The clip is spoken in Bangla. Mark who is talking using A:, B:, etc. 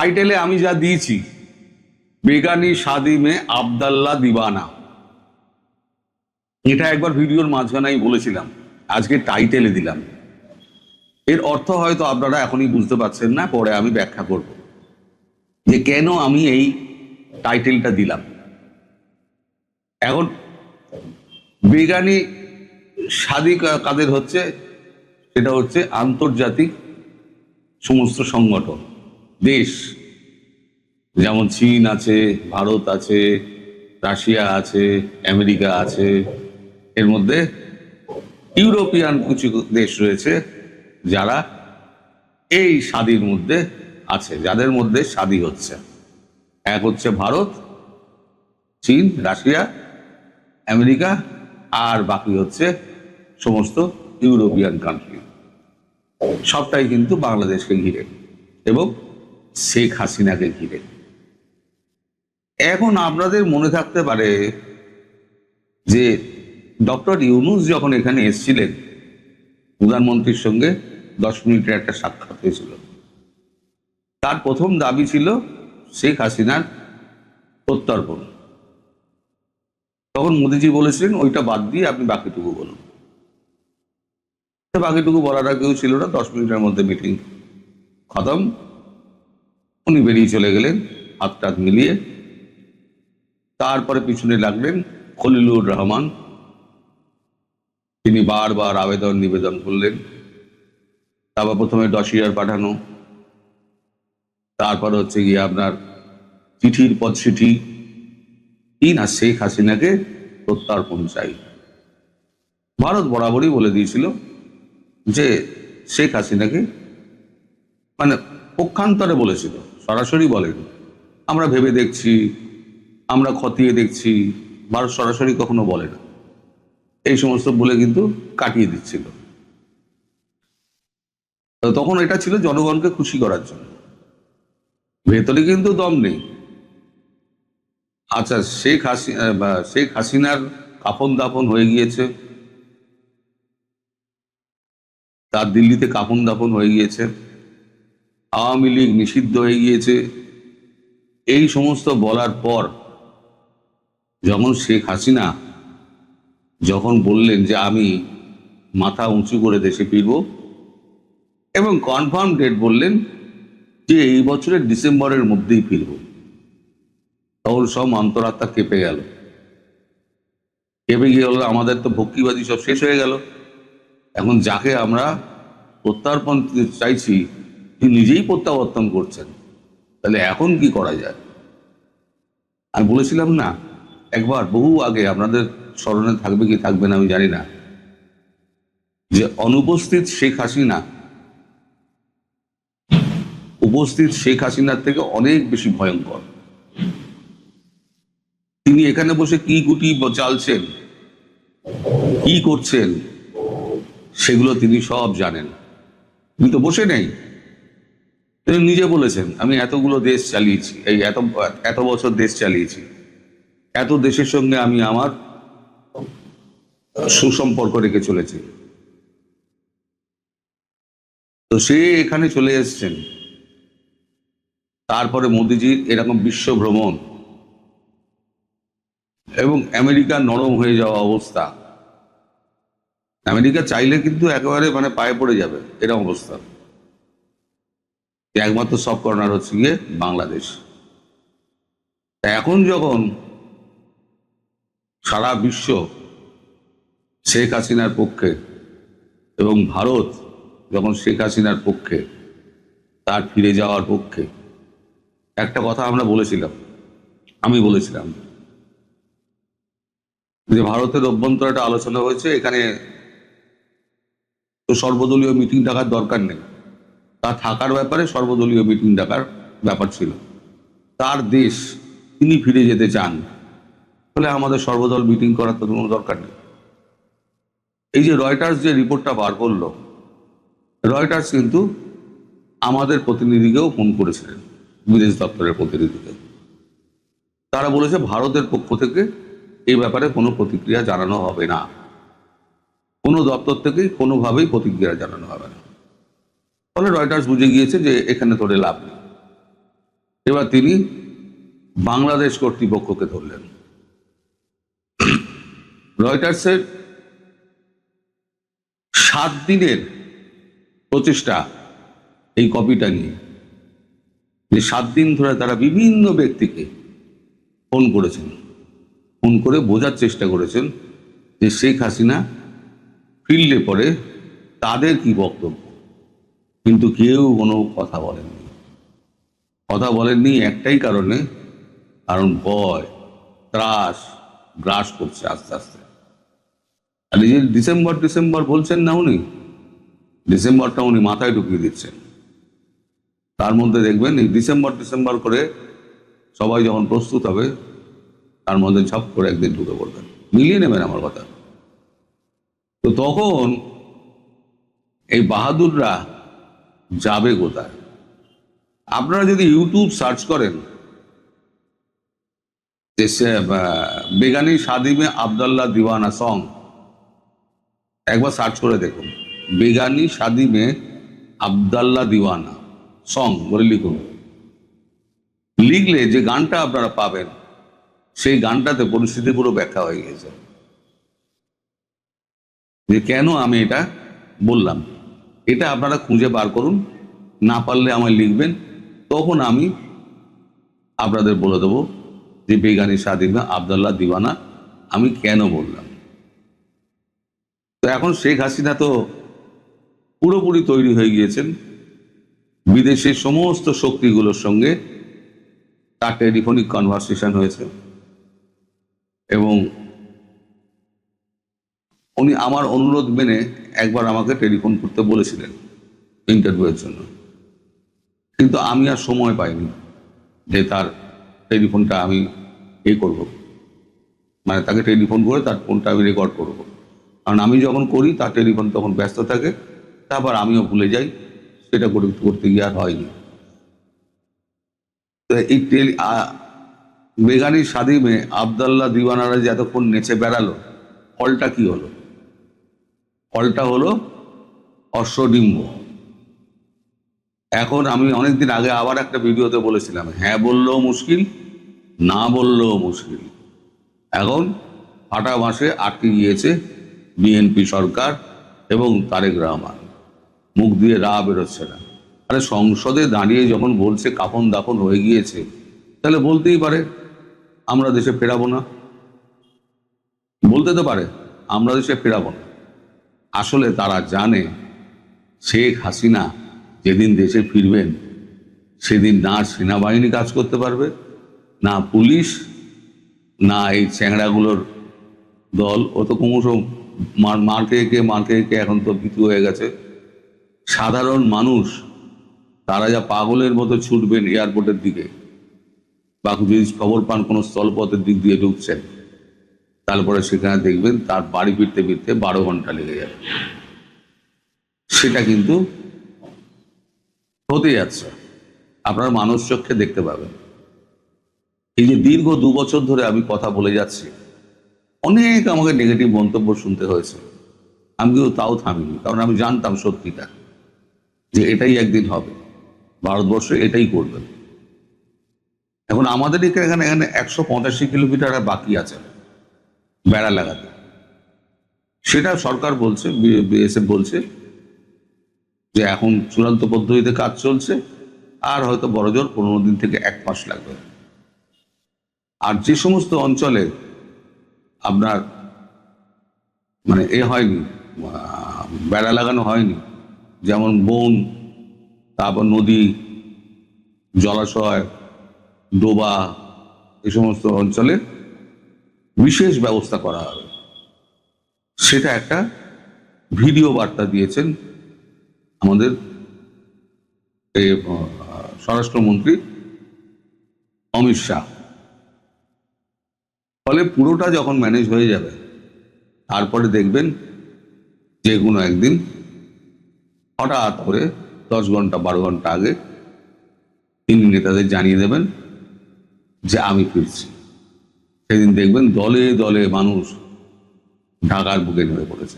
A: টাইটেলে আমি যা দিয়েছি, বেগানি শাদি মে আব্দাল্লা দিবানা, এটা একবার ভিডিওর মাঝখানে আমি বলেছিলাম, আজকে টাইটেলে দিলাম। এর অর্থ হয়তো আপনারা এখনই বুঝতে পারছেন না, পরে আমি ব্যাখ্যা করব যে কেন আমি এই টাইটেলটা দিলাম। এখন বেগানি শাদি কাদের হচ্ছে, সেটা হচ্ছে আন্তর্জাতিক সমস্ত সংগঠন, দেশ, যেমন চীন আছে, ভারত আছে, রাশিয়া আছে, আমেরিকা আছে, এর মধ্যে ইউরোপিয়ান কিছু দেশ রয়েছে যারা এই শাদির মধ্যে আছে, যাদের মধ্যে শাদি হচ্ছে। এক হচ্ছে ভারত, চীন, রাশিয়া, আমেরিকা, আর বাকি হচ্ছে সমস্ত ইউরোপিয়ান কান্ট্রি। সবটাই কিন্তু বাংলাদেশকে ঘিরে এবং শেখ হাসিনাকে ঘিরে। এখন আপনাদের মনে থাকতে পারে যে ডক্টর ইউনূস যখন এখানে এসেছিলেন, প্রধানমন্ত্রীর সঙ্গে 10 মিনিটের একটা সাক্ষাৎ হয়েছিল। তার প্রথম দাবি ছিল শেখ হাসিনার প্রত্যর্পণ। তখন মোদিজি বলেছিলেন ওইটা বাদ দিয়ে আপনি বাকিটুকু বলুন। বাকিটুকু বলার আর কেউ ছিল না, 10 মিনিটের মধ্যে মিটিং খতম। উনি বেরিয়ে চলে গেলেন হাত টাত মিলিয়ে। তারপরে পিছনে লাগলেন খলিলুর রহমান, তিনি বারবার আবেদন নিবেদন করলেন। তারপর প্রথমে ডসিয়ার পাঠানো, তারপর হচ্ছে গিয়ে আপনার চিঠির পর চিঠি, কি না শেখ হাসিনাকে প্রত্যর্পণ চাই। ভারত বরাবরই বলে দিয়েছিল যে শেখ হাসিনাকে, মানে পক্ষান্তরে বলেছিল, সরাসরি বলেন আমরা ভেবে দেখছি, আমরা খতিয়ে দেখছি। ভারত সরাসরি কখনো বলে না, এই সমস্ত বলে কিন্তু কাটিয়ে দিচ্ছিল। তখন এটা ছিল জনগণকে খুশি করার জন্য, ভেতরে কিন্তু দম নেই। আচ্ছা, শেখ হাসিনার কাফন দাফন হয়ে গিয়েছে, তার দিল্লিতে কাফন দাফন হয়ে গিয়েছে, আওয়ামী লীগ নিষিদ্ধ হয়ে গিয়েছে, এই সমস্ত বলার পর যখন শেখ হাসিনা যখন বললেন যে আমি মাথা উঁচু করে দেশে ফিরব এবং কনফার্ম ডেট বললেন যে এই বছরের ডিসেম্বরের মধ্যেই ফিরব, তখন সব অন্তরাত্মা কেঁপে গেল। কেঁপে গিয়ে হলো আমাদের তো ভক্তিবাদী সব শেষ হয়ে গেল। এখন যাকে আমরা প্রত্যার্পণ চাইছি তিনি নিজেই প্রত্যাবর্তন করছেন, তাহলে এখন কি করা যায়? আমি বলেছিলাম না একবার, বহু আগে, আপনাদের স্মরণে থাকবে কি থাকবে না আমি জানি না, যে অনুপস্থিত শেখ হাসিনা উপস্থিত শেখ হাসিনার থেকে অনেক বেশি ভয়ঙ্কর। তিনি এখানে বসে কি গুটি চালছেন, কি করছেন, সেগুলো তিনি সব জানেন। তিনি তো বসে নেই, তিনি নিজে বলেছেন আমি এতগুলো দেশ চালিয়েছি, এই এত বছর দেশ চালিয়েছি, এত দেশের সঙ্গে আমি আমার সুসম্পর্ক রেখে চলেছি। তো সে এখানে চলে এসছেন, তারপরে মোদিজির এরকম বিশ্ব ভ্রমণ এবং আমেরিকার নরম হয়ে যাওয়া অবস্থা। আমেরিকা চাইলে কিন্তু একেবারে মানে পায়ে পড়ে যাবে, এরকম অবস্থা। একমাত্র সব কর্নার হচ্ছে গিয়ে বাংলাদেশ। এখন যখন সারা বিশ্ব শেখ হাসিনার পক্ষে এবং ভারত যখন শেখ হাসিনার পক্ষে, তার ফিরে যাওয়ার পক্ষে, একটা কথা আমরা বলেছিলাম, আমি বলেছিলাম যে ভারতের অভ্যন্তরে একটা আলোচনা হয়েছে, এখানে তো সর্বদলীয় মিটিং ডাকার দরকার নেই, তা থাকার ব্যাপারে সর্বদলীয় মিটিং ডাকার ব্যাপার ছিল। তার দেশ, তিনি ফিরে যেতে চান, তাহলে আমাদের সর্বদল মিটিং করার তো কোনো দরকার নেই। এই যে রয়টার্স যে রিপোর্টটা বার করলো, রয়টার্স কিন্তু আমাদের প্রতিনিধিকেও ফোন করেছিলেন, বিদেশ দপ্তরের প্রতিনিধিকে। তারা বলেছে ভারতের পক্ষ থেকে এই ব্যাপারে কোনো প্রতিক্রিয়া জানানো হবে না, কোনো দপ্তর থেকেই কোনোভাবেই প্রতিক্রিয়া জানানো হবে না। ফলে রয়টার্স বুঝে গিয়েছে যে এখানে তোরে লাভ নেই। এবার তিনি বাংলাদেশ কর্তৃপক্ষকে ধরলেন। রয়টার্সের 7 দিনের প্রচেষ্টা এই কপিটা নিয়ে, যে 7 দিন ধরে তারা বিভিন্ন ব্যক্তিকে ফোন করেছেন, ফোন করে বোঝার চেষ্টা করেছেন যে শেখ হাসিনা ফিরলে পরে তাদের কি বক্তব্য, কিন্তু কেউ কোনো কথা বলেননি। কথা বলেননি একটাই কারণে, কারণ ভয় ত্রাস গ্রাস করছে আস্তে আস্তে। আর এই যে ডিসেম্বর বলছেন না উনি, ডিসেম্বরটা উনি মাথায় ঢুকিয়ে দিচ্ছেন। তার মধ্যে দেখবেন এই ডিসেম্বর করে সবাই যখন প্রস্তুত হবে, তার মধ্যে ঝপ করে একদিন ঢুকে পড়বেন। মিলিয়ে নেবেন আমার কথা। তো তখন এই বাহাদুররা যাবে কোথায়? আপনারা যদি ইউটিউব সার্চ করেন যে বেগানি শাদি মে আব্দুল্লাহ দিওয়ানা সং, একবার সার্চ করে দেখুন, বেগানি শাদি মে আব্দুল্লাহ দিওয়ানা সং বলে লিখুন। লিখলে যে গানটা আপনারা পাবেন, সেই গানটাতে পরিস্থিতি পুরো ব্যাখ্যা হয়ে গেছে, যে কেন আমি এটা বললাম। এটা আপনারা খুঁজে বার করুন, না পারলে আমায় লিখবেন, তখন আমি আপনাদের বলে দেবো যে বেগানি শাদি মে আব্দুল্লাহ দিওয়ানা আমি কেন বললাম। তো এখন শেখ হাসিনা তো পুরোপুরি তৈরি হয়ে গিয়েছেন। বিদেশের সমস্ত শক্তিগুলোর সঙ্গে তার টেলিফোনিক কনভারসেশন হয়েছে, এবং উনি আমার অনুরোধ মেনে একবার আমাকে টেলিফোন করতে বলেছিলেন ইন্টারভিউয়ের জন্য, কিন্তু আমি আর সময় পাইনি যে তার টেলিফোনটা আমি করব, মানে তাকে টেলিফোন করে তার ফোনটা আমি রেকর্ড করব। কারণ আমি যখন করি তার টেলিফোন তখন ব্যস্ত থাকে, তারপর আমিও ভুলে যাই, সেটা করতে গিয়ে আর হয়নি। তো এই বেগানি শাদি মে আব্দুল্লাহ দিওয়ানারা যে এতক্ষণ নেচে বেড়ালো, ফলটা কি হলো? ফলটা হলো অশ্বডিম্ব। এখন আমি অনেকদিন আগে আবার একটা ভিডিওতে বলেছিলাম, হ্যাঁ বললেও মুশকিল, না বললেও মুশকিল। এখন ফাটা বাঁশে আটকে গিয়েছে বিএনপি সরকার এবং তারেক রহমান, মুখ দিয়ে রা বেরোচ্ছে না। আরে সংসদে দাঁড়িয়ে যখন বলছে কাফন দাফন হয়ে গিয়েছে, তাহলে বলতেই পারে আমরা দেশে ফেরাবো না, বলতে তো পারে আমরা দেশে ফেরাবো না। আসলে তারা জানে শেখ হাসিনা যেদিন দেশে ফিরবেন, সেদিন না সেনাবাহিনী কাজ করতে পারবে, না পুলিশ, না এই চ্যাংড়াগুলোর দল। ও তো ক্রমশ মার খেয়ে এখন তো ভীতু হয়ে গেছে। সাধারণ মানুষ তারা যা পাগলের মতো ছুটবেন এয়ারপোর্টের দিকে, বা যদি খবর পান কোনো স্থলপথের দিক দিয়ে ঢুকছেন, তারপরে সেখানে দেখবেন তার বাড়ি ফিরতে 12 ঘন্টা লেগে যাবে। সেটা কিন্তু হতে যাচ্ছে, আপনার মানুষ চক্ষে দেখতে পাবেন। এই যে দীর্ঘ 2 বছর ধরে আমি কথা বলে যাচ্ছি, অনেক আমাকে নেগেটিভ মন্তব্য শুনতে হয়েছে, আমি কিন্তু তাও থামিনি, কারণ আমি জানতাম সত্যিটা, যে এটাই একদিন হবে, ভারতবর্ষ এটাই করবে। এখন আমাদের এখানে 185 কিলোমিটার বাকি আছে বেড়া লাগাতে, সেটা সরকার বলছে, বিএসএফ বলছে যে এখন চূড়ান্ত পদ্ধতিতে কাজ চলছে, আর হয়তো বড়জোর 15 দিন থেকে 1 মাস লাগবে। আর যে সমস্ত অঞ্চলে আপনার মানে হয়নি, বেড়া লাগানো হয়নি, যেমন বন, তারপর নদী, জলাশয়, ডোবা, এই সমস্ত অঞ্চলে বিশেষ ব্যবস্থা করা হবে। সেটা একটা ভিডিও বার্তা দিয়েছেন আমাদের স্বরাষ্ট্রমন্ত্রী অমিত শাহ। ফলে পুরোটা যখন ম্যানেজ হয়ে যাবে, তারপরে দেখবেন যে কোনো একদিন হঠাৎ করে 10 ঘন্টা 12 ঘন্টা আগে তিনি নেতাদের জানিয়ে দেবেন যে আমি ফিরছি। সেদিন দেখবেন দলে দলে মানুষ ঢাকার বুকে নেমে পড়েছে।